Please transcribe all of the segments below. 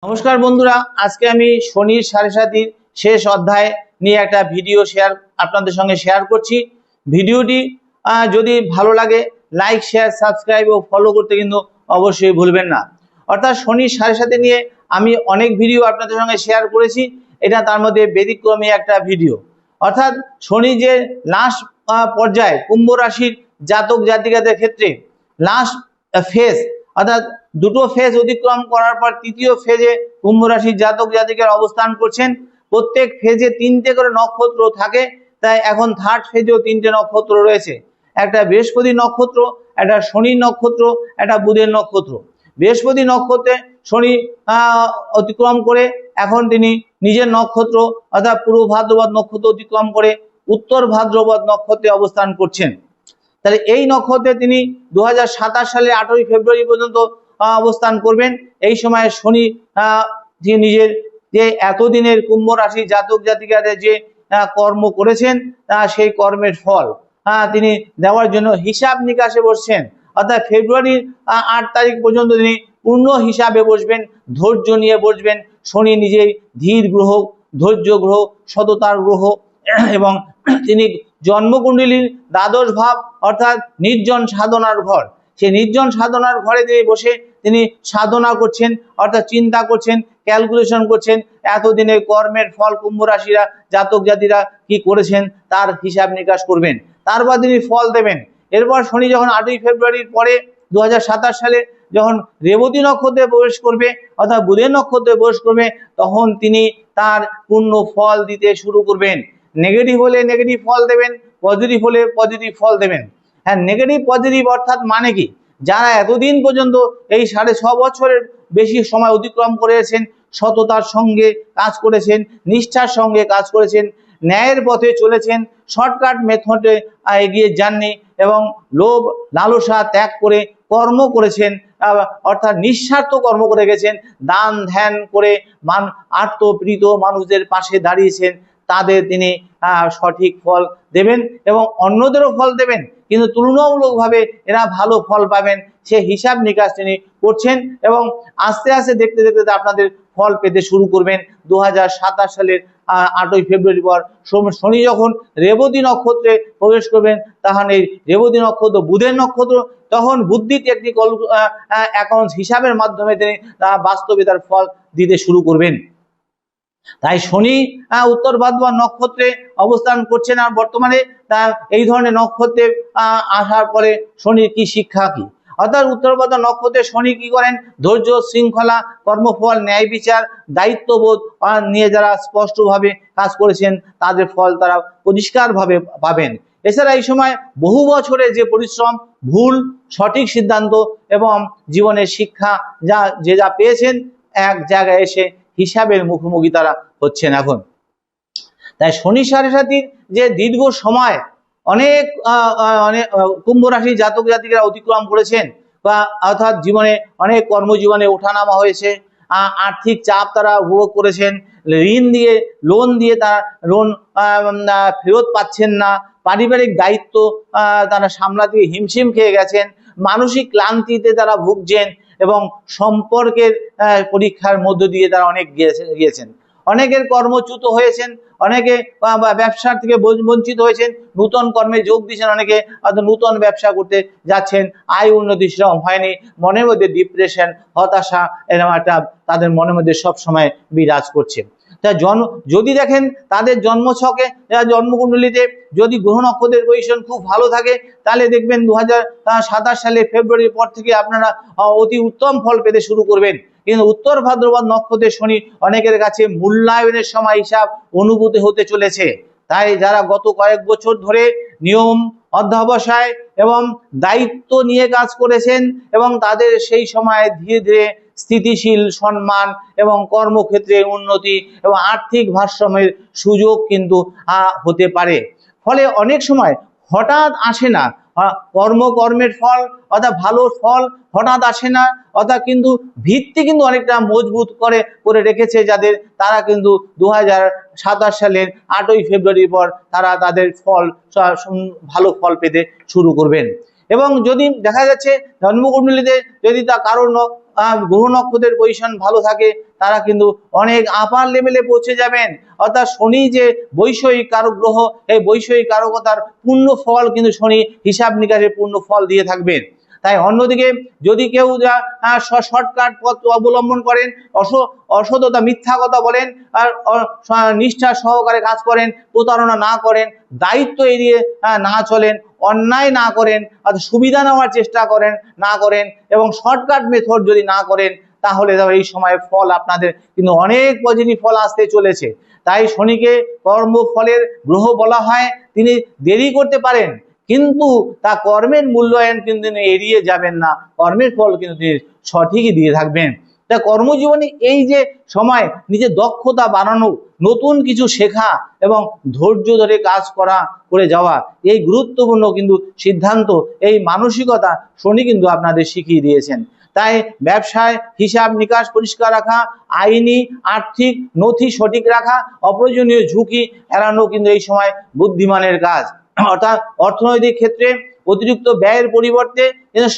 নমস্কার বন্ধুরা, আজকে আমি শনির সাড়ে সাতির শেষ অধ্যায় নিয়ে একটা ভিডিও আপনাদের সঙ্গে শেয়ার করছি। ভিডিওটি যদি ভালো লাগে লাইক, শেয়ার, সাবস্ক্রাইব ও ফলো করতে কিন্তু অবশ্যই ভুলবেন না। অর্থাৎ শনির সাড়ে সাতি নিয়ে আমি অনেক ভিডিও আপনাদের সঙ্গে শেয়ার করেছি, এটা তার মধ্যে ব্যতিক্রমী একটা ভিডিও। অর্থাৎ শনি যে লাস্ট পর্যায়ে কুম্ভ রাশির জাতক জাতিকাদের ক্ষেত্রে লাস্ট ফেজ, অর্থাৎ দুটো ফেজ অতিক্রম করার পর তৃতীয় ফেজে কুম্ভ রাশির জাতক জাতিকার অবস্থান করছেন। প্রত্যেক ফেজে 3টে করে নক্ষত্র থাকে, তাই এখন থার্ড ফেজেও 3টে নক্ষত্র রয়েছে। একটা বৃহস্পতি নক্ষত্র, একটা শনি নক্ষত্র, একটা বুধের নক্ষত্র। বৃহস্পতি নক্ষত্রে শনি অতিক্রম করে এখন তিনি নিজের নক্ষত্র অর্থাৎ পূর্ব ভাদ্রপদ নক্ষত্র অতিক্রম করে উত্তর ভাদ্রপদ নক্ষত্রে অবস্থান করছেন। তাহলে এই নক্ষত্রে তিনি 2027 সালের 8ই ফেব্রুয়ারি পর্যন্ত অবস্থান করবেন। এই সময় শনি নিজের যে এতদিনের কুম্ভ রাশি জাতক জাতিকাদের যে কর্ম করেছেন সেই কর্মের ফল তিনি দেওয়ার জন্য হিসাব নিকাশে বসছেন। অর্থাৎ ফেব্রুয়ারির 8 তারিখ পর্যন্ত তিনি পূর্ণ হিসাবে বসবেন, ধৈর্য নিয়ে বসবেন। শনি নিজেই ধীর গ্রহ, ধৈর্য গ্রহ, সততার গ্রহ এবং তিনি জন্মকুণ্ডলীর দ্বাদশ ভাব অর্থাৎ নির্জন সাধনার ঘর, সেই নির্জন সাধনার ঘরে তিনি বসে তিনি সাধনা করছেন, অর্থাৎ চিন্তা করছেন, ক্যালকুলেশন করছেন এতদিনের কর্মের ফল কুম্ভ রাশিরা জাতক জাতিরা কি করেছেন তার হিসাব নিকাশ করবেন, তারপর তিনি ফল দেবেন। এরপর শনি যখন 8ই ফেব্রুয়ারির পরে 2027 সালে যখন রেবতী নক্ষত্রে প্রবেশ করবে অর্থাৎ বুধের নক্ষত্রে প্রবেশ করবে, তখন তিনি তার পূর্ণ ফল দিতে শুরু করবেন। নেগেটিভ হলে নেগেটিভ ফল দেবেন, পজিটিভ হলে পজিটিভ ফল দেবেন। হ্যাঁ, নেগেটিভ পজিটিভ অর্থাৎ মানে কি, যারা এতদিন পর্যন্ত এই 6.5 বছরের বেশি সময় অতিক্রম করেছেন, সততার সঙ্গে কাজ করেছেন, নিষ্ঠার সঙ্গে কাজ করেছেন, ন্যায়ের পথে চলেছেন, শর্টকাট মেথডে এগিয়ে যাননি এবং লোভ লালসা ত্যাগ করে কর্ম করেছেন, অর্থাৎ নিঃস্বার্থ কর্ম করে গেছেন, দান ধ্যান করে আত্মপ্রীত মানুষদের পাশে দাঁড়িয়েছেন, তাদের তিনি সঠিক ফল দেবেন এবং অন্যদেরও ফল দেবেন, কিন্তু তুলনামূলকভাবে এরা ভালো ফল পাবেন সে হিসাব নিকাশ তিনি করছেন এবং আস্তে আস্তে দেখতে দেখতে আপনাদের ফল পেতে শুরু করবেন। 2027 সালের 8ই ফেব্রুয়ারি পর শনি যখন রেবতী নক্ষত্রে প্রবেশ করবেন, তখন এই রেবতী নক্ষত্র বুধের নক্ষত্র, তখন বুদ্ধি টেকনিক্যাল অ্যাকাউন্টস হিসাবের মাধ্যমে তিনি বাস্তবে তার ফল দিতে শুরু করবেন। তাই শনি উত্তর ভাদ্রপদ নক্ষত্রে অবস্থান করছেন। আর বর্তমানে এই ধরনের নক্ষত্রে আসার পরে শনির কি শিক্ষা কি, অর্থাৎ উত্তর ভাদ্রপদ নক্ষত্রে শনি কি করেন, ধৈর্য, শৃঙ্খলা, কর্মফল, ন্যায় বিচার, দায়িত্ববোধ নিয়ে যারা স্পষ্টভাবে কাজ করেছেন তাদের ফল তারা পরিষ্কারভাবে পাবেন। এছাড়া এই সময় বহু বছরের যে পরিশ্রম, ভুল সঠিক সিদ্ধান্ত এবং জীবনের শিক্ষা যা পেয়েছেন এক জায়গায় এসে হিসাবের মুখোমুখি তারা হচ্ছেন এখন। তাই শনি সাড়ে সাতির যে দীর্ঘ সময় অনেক কুম্ভ রাশি জাতক জাতিকারা অতিক্রম করেছেন, বা অর্থাৎ জীবনে অনেক কর্মজীবনে ওঠানামা হয়েছে, আর্থিক চাপ তারা উপভোগ করেছেন, লোন দিয়ে তারা লোন ফেরত পাচ্ছেন না, পারিবারিক দায়িত্ব তারা সামলাতে হিমশিম খেয়ে গেছেন, মানসিক ক্লান্তিতে তারা ভুগছেন এবং সম্পর্কের পরীক্ষার মধ্য দিয়ে তারা অনেক গিয়েছেন, অনেকের কর্মচ্যুত হয়েছেন, অনেকে ব্যবসার থেকে বঞ্চিত হয়েছেন, নূতন কর্মে যোগ দিয়েছেন, অনেকে নূতন ব্যবসা করতে যাচ্ছেন, আয় উন্নতি সেরকম হয়নি, মনের মধ্যে ডিপ্রেশন, হতাশা এরকম একটা তাদের মনের মধ্যে সব সময় বিরাজ করছে। তা যদি দেখেন তাদের জন্মছকে জন্মকুণ্ডলিতে যদি গ্রহ নক্ষত্রের পজিশন খুব ভালো থাকে, তাহলে দেখবেন 2027 সালে ফেব্রুয়ারির পর থেকে আপনারা অতি উত্তম ফল পেতে শুরু করবেন। কিন্তু উত্তর ভাদ্রপদ নক্ষত্রের শনি অনেকের কাছে মূল্যায়নের সময় হিসাব অনুভূতি হতে চলেছে। তাই যারা গত কয়েক বছর ধরে নিয়ম অধ্যবসায় এবং দায়িত্ব নিয়ে কাজ করেছেন এবং তাদের সেই সময় ধীরে ধীরে স্থিতিশীল সম্মান এবং কর্মক্ষেত্রে উন্নতি এবং আর্থিক ভারসাম্যের সুযোগ কিন্তু হতে পারে। ফলে অনেক সময় হঠাৎ আসে না, কর্মের ফল অর্থাৎ ভালো ফল হঠাৎ আসে না, অর্থাৎ কিন্তু ভিত্তি কিন্তু অনেকটা মজবুত করে রেখেছে যাদের, তারা কিন্তু 2027 সালের 8ই ফেব্রুয়ারির পর তারা তাদের ভালো ফল পেতে শুরু করবেন। এবং যদি দেখা যাচ্ছে জন্মকুণ্ডলিতে যদি তা কারণ গ্রহ নক্ষত্রের পজিশন ভালো থাকে তারা কিন্তু অনেক আপার লেভেলে পৌঁছে যাবেন। অর্থাৎ শনি যে বৈষয়িক কারক গ্রহ, এই বৈষয়িক কারকতার পূর্ণ ফল কিন্তু শনি হিসাব নিকাশে পূর্ণ ফল দিয়ে থাকবেন। তাই অন্যদিকে যদি কেউ শর্টকাট পথ অবলম্বন করেন, অসততা মিথ্যা কথা বলেন, আর নিষ্ঠা সহকারে কাজ করেন, প্রতারণা না করেন, দায়িত্ব এড়িয়ে না চলেন, অন্যায় না করেন, অর্থাৎ সুবিধা নেওয়ার চেষ্টা না করেন এবং শর্টকাট মেথড যদি না করেন, তাহলে এই সময় ফল আপনাদের কিন্তু অনেক পজিটিভ ফল আসতে চলেছে। তাই শনিকে কর্মফলের গ্রহ বলা হয়। তিনি দেরি করতে পারেন কিন্তু তা কর্মের মূল্যায়ন কিন্তু তিনি এড়িয়ে যাবেন না, কর্মের ফল কিন্তু তিনি সঠিকই দিয়ে থাকবেন। তা কর্মজীবনে এই যে সময় নিজের দক্ষতা বাড়ানো, নতুন কিছু শেখা এবং ধৈর্য ধরে কাজ করে যাওয়া, এই গুরুত্বপূর্ণ কিন্তু সিদ্ধান্ত, এই মানসিকতা শনি কিন্তু আপনাদের শিখিয়ে দিয়েছেন। তাই ব্যবসায় হিসাব নিকাশ পরিষ্কার রাখা, আইনি আর্থিক নথি সঠিক রাখা, অপ্রয়োজনীয় ঝুঁকি এড়ানো কিন্তু এই সময় বুদ্ধিমানের কাজ। অর্থাৎ অর্থনৈতিক ক্ষেত্রে অতিরিক্ত ব্যয়ের পরিবর্তে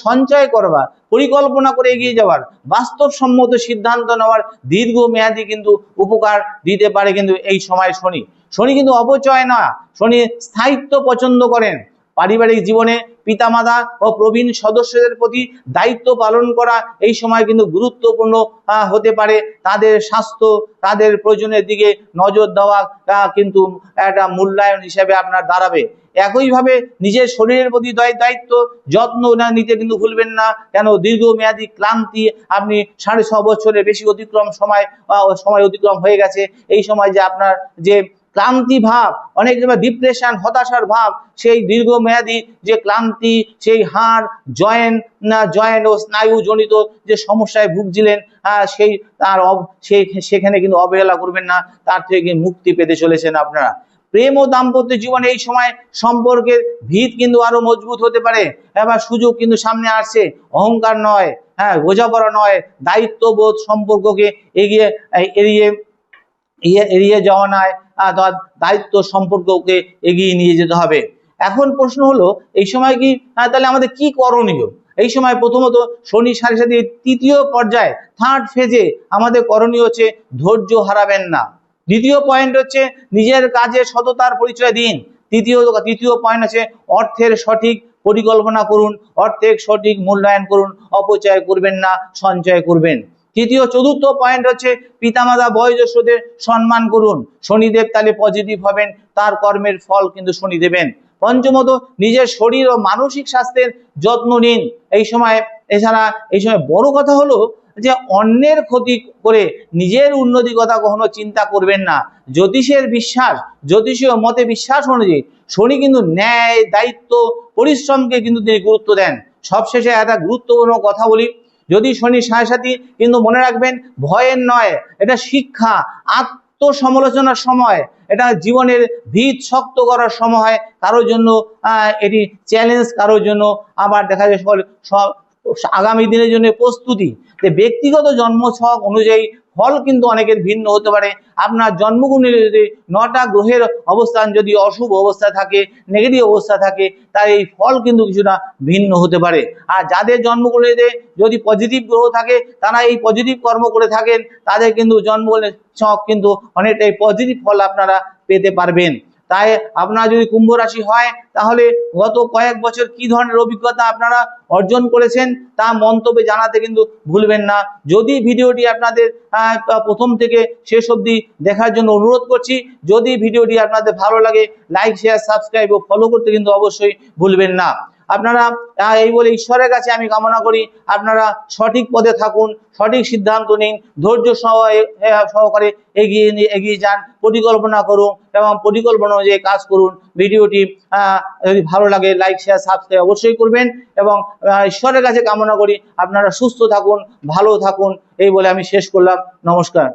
সঞ্চয় করবার, পরিকল্পনা করে এগিয়ে যাওয়ার, বাস্তবসম্মত সিদ্ধান্ত নেওয়ার দীর্ঘমেয়াদী কিন্তু উপকার দিতে পারে কিন্তু এই সময় শনি কিন্তু অপচয় না, শনি স্থায়িত্ব পছন্দ করেন। পারিবারিক জীবনে পিতামাতা ও প্রবীণ সদস্যদের প্রতি দায়িত্ব পালন করা এই সময় কিন্তু গুরুত্বপূর্ণ হতে পারে। তাদের স্বাস্থ্য, তাদের প্রয়োজনের দিকে নজর দেওয়া কিন্তু একটা মূল্যায়ন হিসেবে আপনার দাঁড়াবে। একইভাবে নিজের শরীরের প্রতি দায়িত্ব যত্ন নিতে কিন্তু ভুলবেন না, কেন দীর্ঘমেয়াদী ক্লান্তি, আপনি 6.5 বছরের বেশি সময় অতিক্রম হয়ে গেছে, এই সময় যে আপনার যে ক্লান্তি ভাব, অনেক ডিপ্রেশন, হতাশার ভাব, সেই দীর্ঘমেয়াদী যে ক্লান্তি, সেই হাড়, জয়েন্ট ও স্নায়ু জনিত যে সমস্যায় ভুগছিলেন, সেখানে কিন্তু অবহেলা করবেন না, তার থেকে মুক্তি পেতে চলেছেন আপনারা। প্রেম ও দাম্পত্য জীবনে এই সময় সম্পর্কের ভিত কিন্তু আরো মজবুত হতে পারে। এবার সুযোগ কিন্তু সামনে আসছে, অহংকার নয়, বোঝাপড়া নয়, দায়িত্ববোধ সম্পর্ককে এড়িয়ে যাওয়া নয়, দায়িত্ব সম্পর্ককে এগিয়ে নিয়ে যেতে হবে। এখন প্রশ্ন হলো, এই সময় কি তাহলে আমাদের কি করণীয়? এই সময় প্রথমত শনি সাড়ে সাথে তৃতীয় পর্যায়ে, থার্ড ফেজে আমাদের করণীয় হচ্ছে ধৈর্য হারাবেন না। দ্বিতীয় পয়েন্ট হচ্ছে নিজের কাজে সততার পরিচয় দিন। তৃতীয় পয়েন্ট আছে অর্থের সঠিক পরিকল্পনা করুন, অর্থের সঠিক মূল্যায়ন করুন, অপচয় করবেন না, সঞ্চয় করবেন। চতুর্থ পয়েন্ট হচ্ছে পিতামাতা বয়োজ্যেষ্ঠদের সম্মান করুন। শনিদেব তাহলে পজিটিভ হবেন, তার কর্মের ফল কিন্তু শনি দেবেন। পঞ্চমত নিজের শরীর ও মানসিক স্বাস্থ্যের যত্ন নিন এই সময়। এছাড়া এই সময় বড় কথা হলো যে অন্যের ক্ষতি করে নিজের উন্নতির কথা কখনো চিন্তা করবেন না। জ্যোতিষীয় মতে বিশ্বাস অনুযায়ী শনি কিন্তু ন্যায়, দায়িত্ব, পরিশ্রমকে কিন্তু তিনি গুরুত্ব দেন। সবশেষে একটা গুরুত্বপূর্ণ কথা বলি, যদি শনি সাড়ে সাথী, কিন্তু মনে রাখবেন ভয়ের নয়, এটা শিক্ষা, আত্মসমালোচনার সময়, এটা জীবনের ভিত শক্ত করার সময়। কারোর জন্য এটি চ্যালেঞ্জ, কারোর জন্য আবার দেখা যায় সব আগামী দিনের জন্য প্রস্তুতি। ব্যক্তিগত জন্মছক অনুযায়ী ফল কিন্তু অনেকের ভিন্ন হতে পারে। আপনার জন্মকুণ্ডলী যদি 9টা গ্রহের অবস্থান যদি অশুভ অবস্থা থাকে, নেগেটিভ অবস্থা থাকে, তার এই ফল কিন্তু কিছুটা ভিন্ন হতে পারে। আর যাদের জন্মকুণ্ডলীতে যদি পজিটিভ গ্রহ থাকে, তারা এই পজিটিভ কর্ম করে থাকেন, তাদের কিন্তু জন্মকুণ্ডলীর ছক কিন্তু অনেকটাই পজিটিভ ফল আপনারা পেতে পারবেন। তাই আপনারা যদি কুম্ভ রাশি হয়, তাহলে গত কয়েক বছর কি ধরনের অভিজ্ঞতা আপনারা অর্জন করেছেন তা মন্তব্যে জানাতে কিন্তু ভুলবেন না। যদি ভিডিওটি আপনাদের প্রথম থেকে শেষ অবধি দেখার জন্য অনুরোধ করছি। যদি ভিডিওটি আপনাদের ভালো লাগে, লাইক, শেয়ার, সাবস্ক্রাইব ও ফলো করতে কিন্তু অবশ্যই ভুলবেন না। আপনারা এই বলে ঈশ্বরের কাছে আমি কামনা করি আপনারা সঠিক পথে থাকুন, সঠিক সিদ্ধান্ত নিন, ধৈর্য সহকারে এগিয়ে যান, পরিকল্পনা করুন এবং পরিকল্পনা অনুযায়ী কাজ করুন। ভিডিওটি যদি ভালো লাগে, লাইক, শেয়ার, সাবস্ক্রাইব অবশ্যই করবেন এবং ঈশ্বরের কাছে কামনা করি আপনারা সুস্থ থাকুন, ভালো থাকুন। এই বলে আমি শেষ করলাম। নমস্কার।